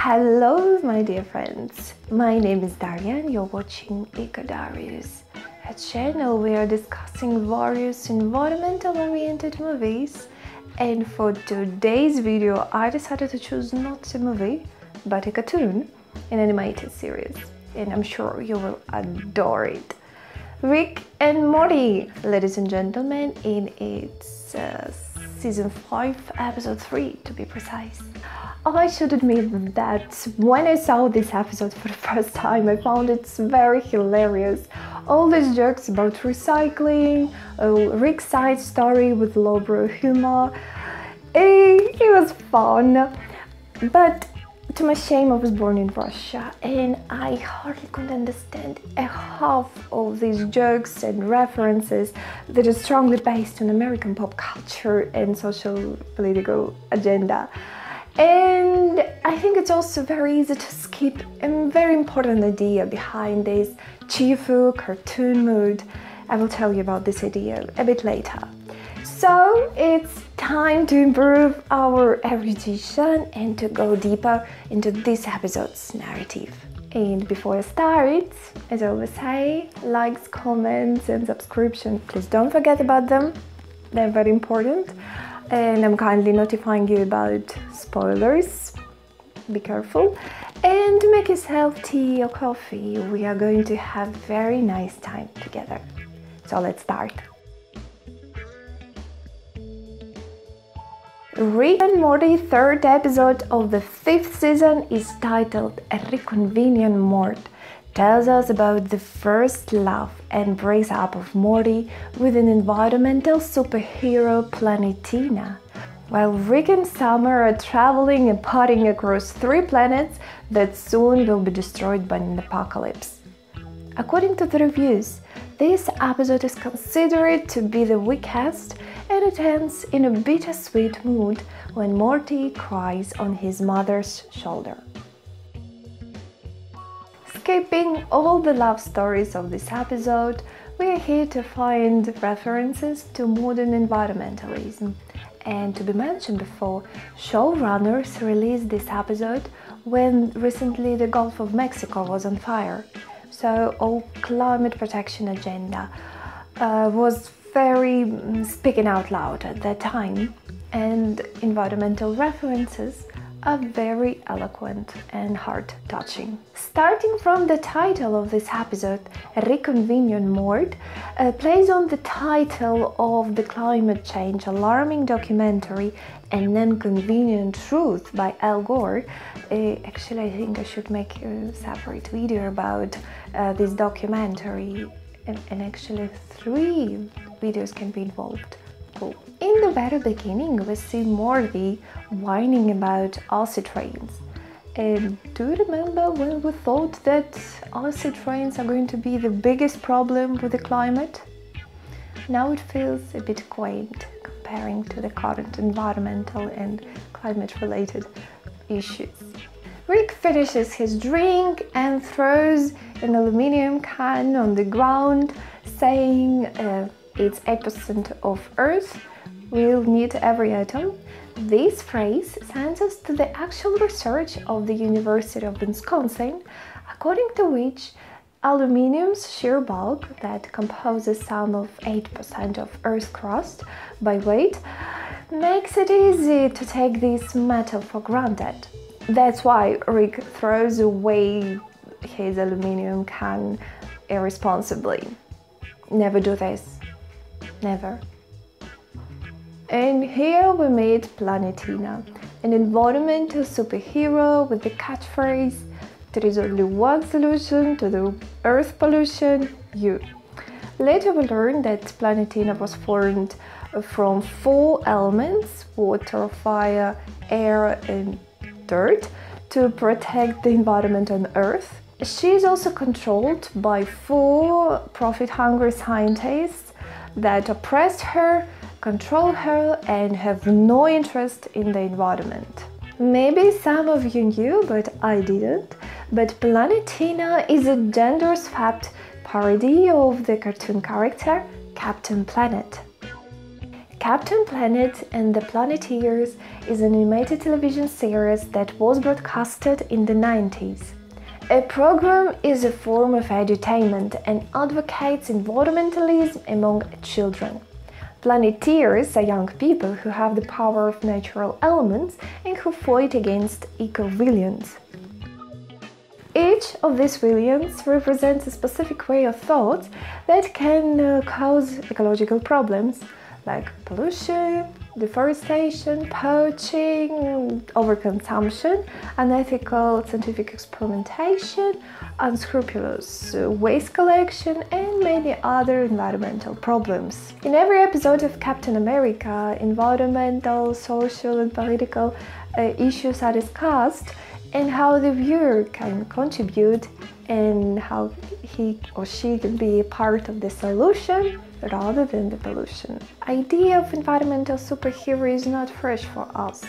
Hello my dear friends, my name is Daria and you're watching Eco-Terrorism, a channel where we are discussing various environmental oriented movies, and for today's video I decided to choose not a movie but a cartoon, an animated series, and I'm sure you will adore it. Rick and Morty, ladies and gentlemen, in its season 5 episode 3 to be precise. I should admit that when I saw this episode for the first time, I found it very hilarious. All these jokes about recycling, Rick's side story with lowbrow humor, it was fun. But to my shame, I was born in Russia and I hardly could understand a half of these jokes and references that are strongly based on American pop culture and social political agenda. And I think it's also very easy to skip a very important idea behind this cheerful cartoon mood. I will tell you about this idea a bit later. So it's time to improve our erudition and to go deeper into this episode's narrative. And before I start, as I always say, likes, comments and subscription, please don't forget about them. They're very important. And I'm kindly notifying you about spoilers. Be careful. And make yourself tea or coffee. We are going to have a very nice time together. So let's start. Rick and Morty third episode of the 5th season is titled Rickconvenient Mort. Tells us about the first love and breakup of Morty with an environmental superhero, Planetina, while Rick and Summer are traveling and partying across 3 planets that soon will be destroyed by an apocalypse. According to the reviews, this episode is considered to be the weakest, and it ends in a bittersweet mood when Morty cries on his mother's shoulder. Skipping all the love stories of this episode, we are here to find references to modern environmentalism. And to be mentioned before, showrunners released this episode when recently the Gulf of Mexico was on fire. So all climate protection agenda was very speaking out loud at that time, and environmental references are very eloquent and heart-touching. Starting from the title of this episode, Rickconvenient Mort, plays on the title of the climate change alarming documentary An Inconvenient Truth by Al Gore. Actually, I think I should make a separate video about this documentary, and actually 3 videos can be involved. Cool. In the very beginning, we see Morty whining about acid trains. And do you remember when we thought that acid trains are going to be the biggest problem with the climate? Now it feels a bit quaint comparing to the current environmental and climate-related issues. Rick finishes his drink and throws an aluminium can on the ground, saying it's 8% of Earth, we'll need every atom. This phrase sends us to the actual research of the University of Wisconsin, according to which aluminium's sheer bulk, that composes some of 8% of Earth's crust by weight, makes it easy to take this metal for granted. That's why Rick throws away his aluminium can irresponsibly. Never do this. Never. And here we meet Planetina, an environmental superhero with the catchphrase, "There is only one solution to the Earth pollution, you." Later we learn that Planetina was formed from 4 elements, water, fire, air and dirt, to protect the environment on Earth. She is also controlled by 4 profit-hungry scientists that oppress her, control her and have no interest in the environment. Maybe some of you knew, but I didn't, but Planetina is a gender-swapped parody of the cartoon character Captain Planet. Captain Planet and the Planeteers is an animated television series that was broadcasted in the 90s. A program is a form of edutainment and advocates environmentalism among children. Planeteers are young people who have the power of natural elements and who fight against eco-villains. Each of these villains represents a specific way of thought that can cause ecological problems, like pollution, deforestation, poaching, overconsumption, unethical scientific experimentation, unscrupulous waste collection, and many other environmental problems. In every episode of Captain America, environmental, social, and political issues are discussed, and how the viewer can contribute and how he or she can be a part of the solution rather than the pollution. The idea of environmental superhero is not fresh for us,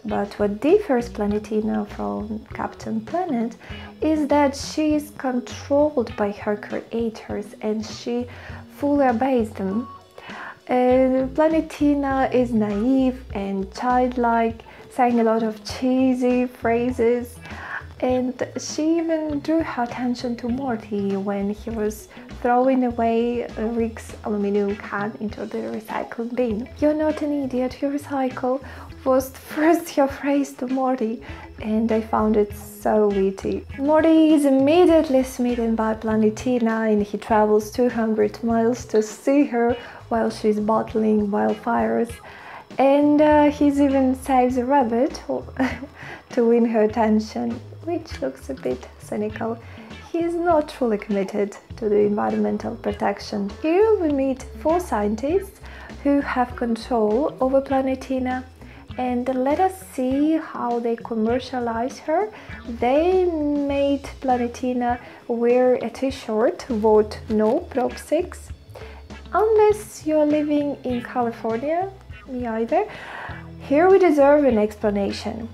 but what differs Planetina from Captain Planet is that she is controlled by her creators and she fully obeys them. Planetina is naive and childlike, saying a lot of cheesy phrases, and she even drew her attention to Morty when he was throwing away Rick's aluminum can into the recycling bin. "You're not an idiot, you recycle," was the first her phrase to Morty, and I found it so witty. Morty is immediately smitten by Planetina and he travels 200 miles to see her while she's battling wildfires. And he even saves a rabbit to win her attention, which looks a bit cynical. He is not truly committed to the environmental protection. Here we meet 4 scientists who have control over Planetina, and let us see how they commercialize her. They made Planetina wear a t-shirt, vote no, Prop 6. Unless you're living in California, me either, here we deserve an explanation.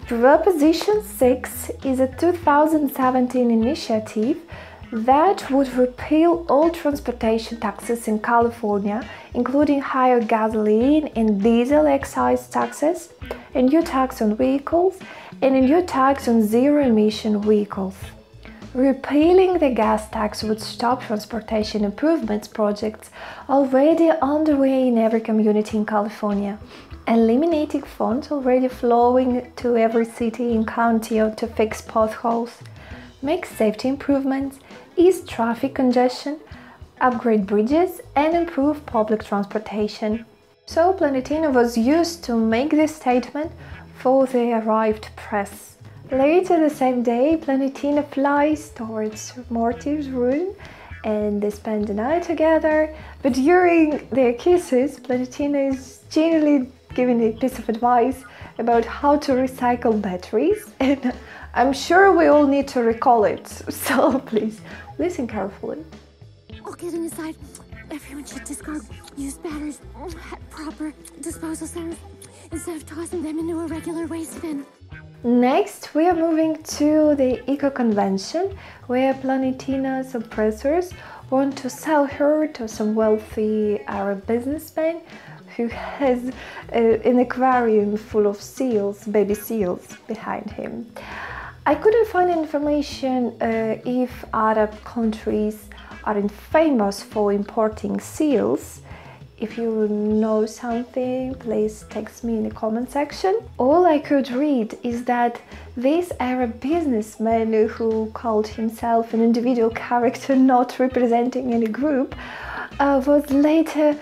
Proposition 6 is a 2017 initiative that would repeal all transportation taxes in California, including higher gasoline and diesel excise taxes, a new tax on vehicles, and a new tax on zero-emission vehicles. Repealing the gas tax would stop transportation improvements projects already underway in every community in California, eliminating funds already flowing to every city and county to fix potholes, make safety improvements, ease traffic congestion, upgrade bridges, and improve public transportation. So Planetina was used to make this statement for the arrived press. Later the same day, Planetina flies towards Morty's room and they spend the night together, but during their kisses, Planetina is generally giving a piece of advice about how to recycle batteries, and I'm sure we all need to recall it, so please listen carefully. All kidding aside, everyone should discard used batteries at proper disposal centers instead of tossing them into a regular waste bin. Next, we are moving to the Eco-Convention, where Planetina's oppressors want to sell her to some wealthy Arab businessman who has an aquarium full of seals, baby seals, behind him. I couldn't find information if Arab countries are famous for importing seals. If you know something, please text me in the comment section. All I could read is that this Arab businessman, who called himself an individual character not representing any group, was later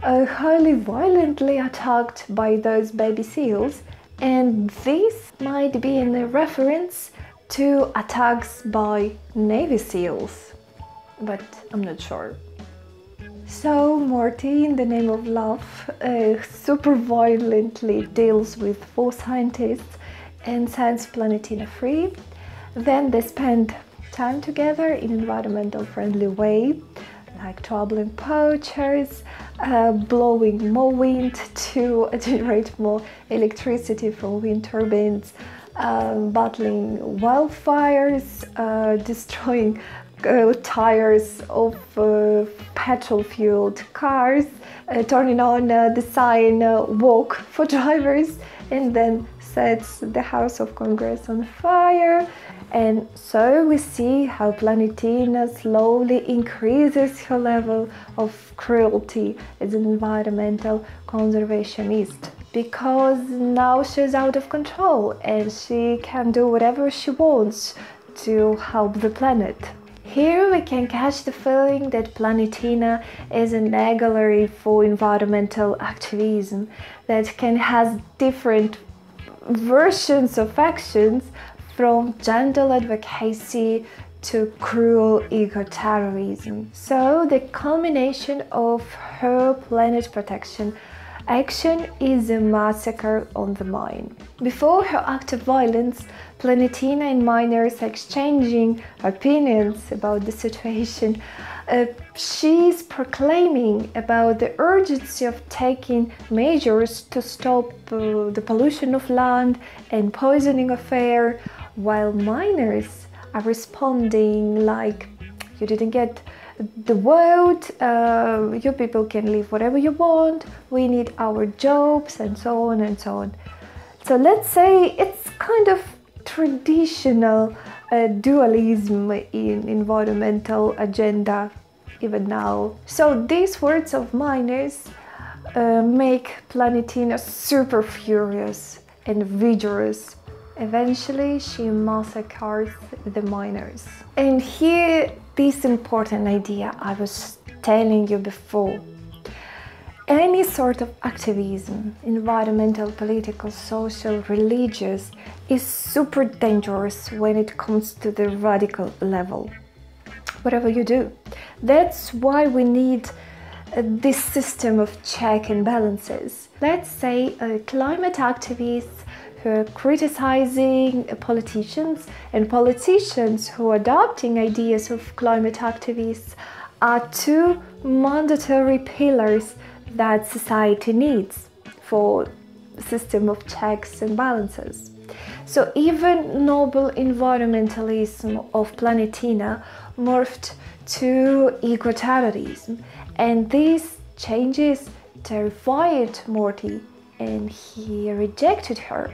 highly violently attacked by those baby seals, and this might be in a reference to attacks by Navy SEALs, but I'm not sure. So Morty, in the name of love, super violently deals with 4 scientists and sets Planetina free. Then they spend time together in an environmental friendly way, like troubling poachers, blowing more wind to generate more electricity from wind turbines, battling wildfires, destroying tires of petrol-fueled cars, turning on the sign "Walk for drivers," and then sets the House of Congress on fire. And so we see how Planetina slowly increases her level of cruelty as an environmental conservationist, because now she's out of control and she can do whatever she wants to help the planet. Here we can catch the feeling that Planetina is an allegory for environmental activism that can have different versions of actions, from gentle advocacy to cruel eco-terrorism. So the culmination of her planet protection action is a massacre on the mine. Before her act of violence, Planetina and miners exchanging opinions about the situation. She's proclaiming about the urgency of taking measures to stop the pollution of land and poisoning of air, while miners are responding like, "You didn't get the vote, you people can live whatever you want, we need our jobs," and so on and so on. So let's say it's kind of traditional dualism in environmental agenda even now. So these words of miners make Planetina super furious and vigorous. Eventually she massacres the miners. And here this important idea I was telling you before. Any sort of activism, environmental, political, social, religious, is super dangerous when it comes to the radical level. Whatever you do. That's why we need this system of check and balances. Let's say climate activists who are criticizing politicians, and politicians who are adopting ideas of climate activists are two mandatory pillars that society needs for a system of checks and balances. So even noble environmentalism of Planetina morphed to eco-terrorism, and these changes terrified Morty and he rejected her.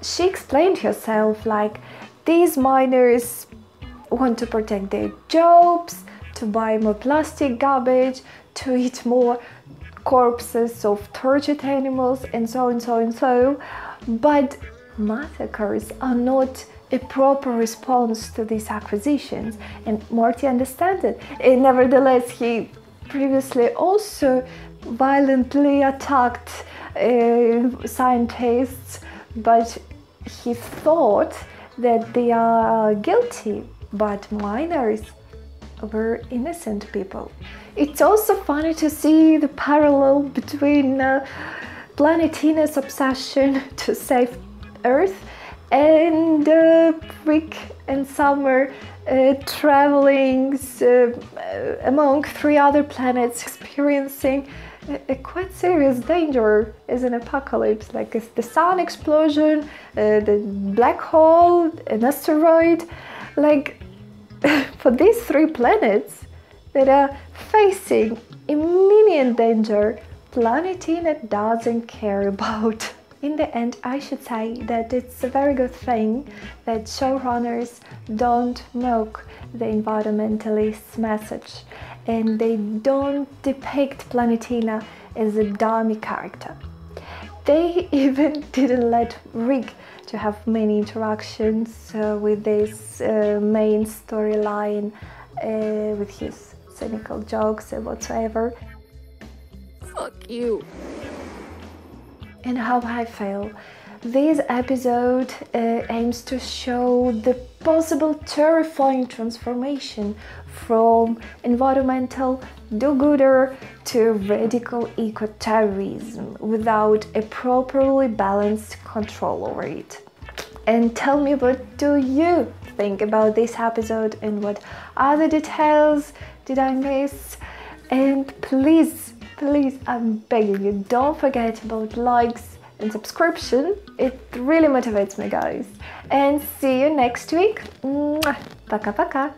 She explained herself like, these miners want to protect their jobs, to buy more plastic garbage, to eat more corpses of tortured animals, and so and so and so. But massacres are not a proper response to these acquisitions, and Morty understands it. And nevertheless, he previously also violently attacked scientists, but he thought that they are guilty, but miners were innocent people. It's also funny to see the parallel between Planetina's obsession to save Earth and Rick and Summer traveling among 3 other planets, experiencing a quite serious danger as an apocalypse, like the sun explosion, the black hole, an asteroid. Like for these 3 planets that are facing imminent danger, Planetina doesn't care about. In the end, I should say that it's a very good thing that showrunners don't mock the environmentalist message, and they don't depict Planetina as a dummy character. They even didn't let Rick to have many interactions with this main storyline with his cynical jokes and whatsoever. Fuck you. And how I feel. This episode aims to show the possible terrifying transformation from environmental do-gooder to radical eco-terrorism without a properly balanced control over it. And tell me, what do you think about this episode and what other details did I miss? And please, I'm begging you, don't forget about likes and subscription. It really motivates me, guys. And see you next week. Пока-пока.